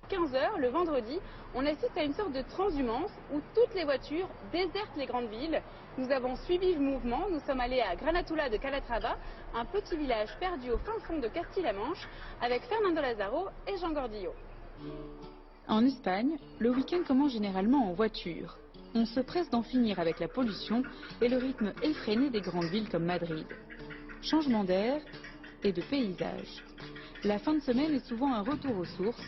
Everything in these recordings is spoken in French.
15 heures, le vendredi, on assiste à une sorte de transhumance où toutes les voitures désertent les grandes villes. Nous avons suivi le mouvement, nous sommes allés à Granatula de Calatrava, un petit village perdu au fin fond de Castille-la-Manche, avec Fernando Lazaro et Jean Gordillo. En Espagne, le week-end commence généralement en voiture. On se presse d'en finir avec la pollution et le rythme effréné des grandes villes comme Madrid. Changement d'air et de paysage. La fin de semaine est souvent un retour aux sources,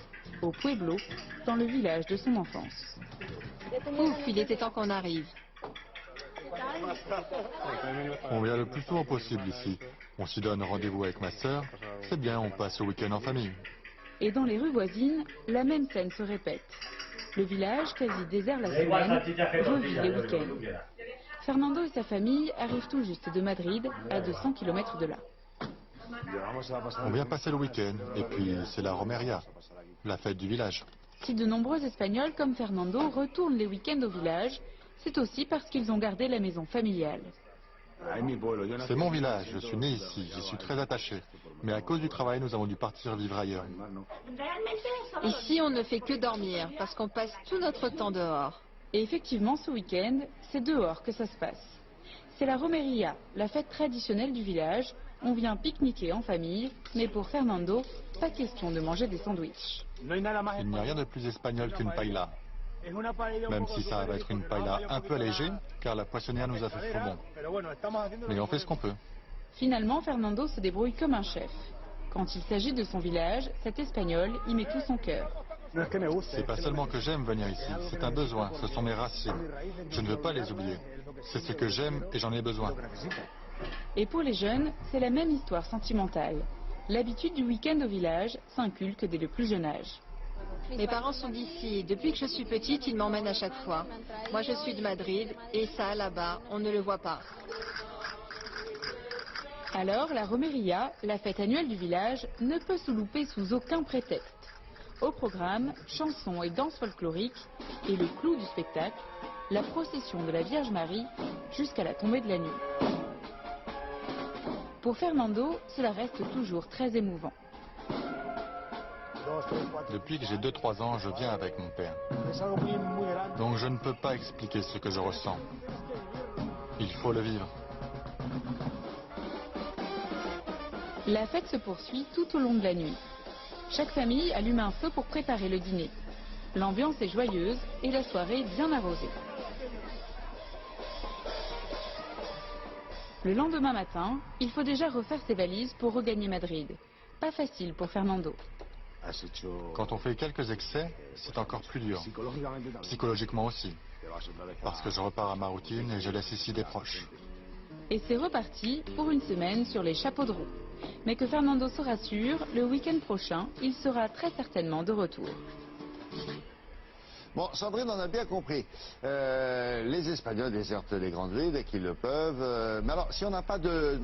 au Pueblo, dans le village de son enfance. Ouf, il était temps qu'on arrive. On vient le plus souvent possible ici. On s'y donne rendez-vous avec ma sœur. C'est bien, on passe le week-end en famille. Et dans les rues voisines, la même scène se répète. Le village, quasi désert la semaine, revit les week-ends. Fernando et sa famille arrivent tout juste de Madrid, à 200 km de là. On vient passer le week-end, et puis c'est la Romeria, la fête du village. Si de nombreux Espagnols comme Fernando retournent les week-ends au village, c'est aussi parce qu'ils ont gardé la maison familiale. C'est mon village, je suis né ici, j'y suis très attaché. Mais à cause du travail, nous avons dû partir vivre ailleurs. Ici, on ne fait que dormir parce qu'on passe tout notre temps dehors. Et effectivement, ce week-end, c'est dehors que ça se passe. C'est la Romeria, la fête traditionnelle du village. On vient pique-niquer en famille, mais pour Fernando, pas question de manger des sandwichs. Il n'y a rien de plus espagnol qu'une paella. Même si ça va être une paella un peu allégée, car la poissonnière nous a fait trop bon. Mais on fait ce qu'on peut. Finalement, Fernando se débrouille comme un chef. Quand il s'agit de son village, cet Espagnol y met tout son cœur. C'est pas seulement que j'aime venir ici, c'est un besoin, ce sont mes racines. Je ne veux pas les oublier. C'est ce que j'aime et j'en ai besoin. Et pour les jeunes, c'est la même histoire sentimentale. L'habitude du week-end au village s'inculque dès le plus jeune âge. Mes parents sont d'ici. Depuis que je suis petite, ils m'emmènent à chaque fois. Moi, je suis de Madrid et ça, là-bas, on ne le voit pas. Alors, la Romeria, la fête annuelle du village, ne peut se louper sous aucun prétexte. Au programme, chansons et danses folkloriques, et le clou du spectacle, la procession de la Vierge Marie jusqu'à la tombée de la nuit. Pour Fernando, cela reste toujours très émouvant. Depuis que j'ai 2-3 ans, je viens avec mon père. Donc je ne peux pas expliquer ce que je ressens. Il faut le vivre. La fête se poursuit tout au long de la nuit. Chaque famille allume un feu pour préparer le dîner. L'ambiance est joyeuse et la soirée bien arrosée. Le lendemain matin, il faut déjà refaire ses valises pour regagner Madrid. Pas facile pour Fernando. Quand on fait quelques excès, c'est encore plus dur. Psychologiquement aussi. Parce que je repars à ma routine et je laisse ici des proches. Et c'est reparti pour une semaine sur les chapeaux de roue. Mais que Fernando se rassure, le week-end prochain, il sera très certainement de retour. Bon, Sandrine, on a bien compris. Les Espagnols désertent les grandes villes dès qu'ils le peuvent. Mais alors, si on n'a pas de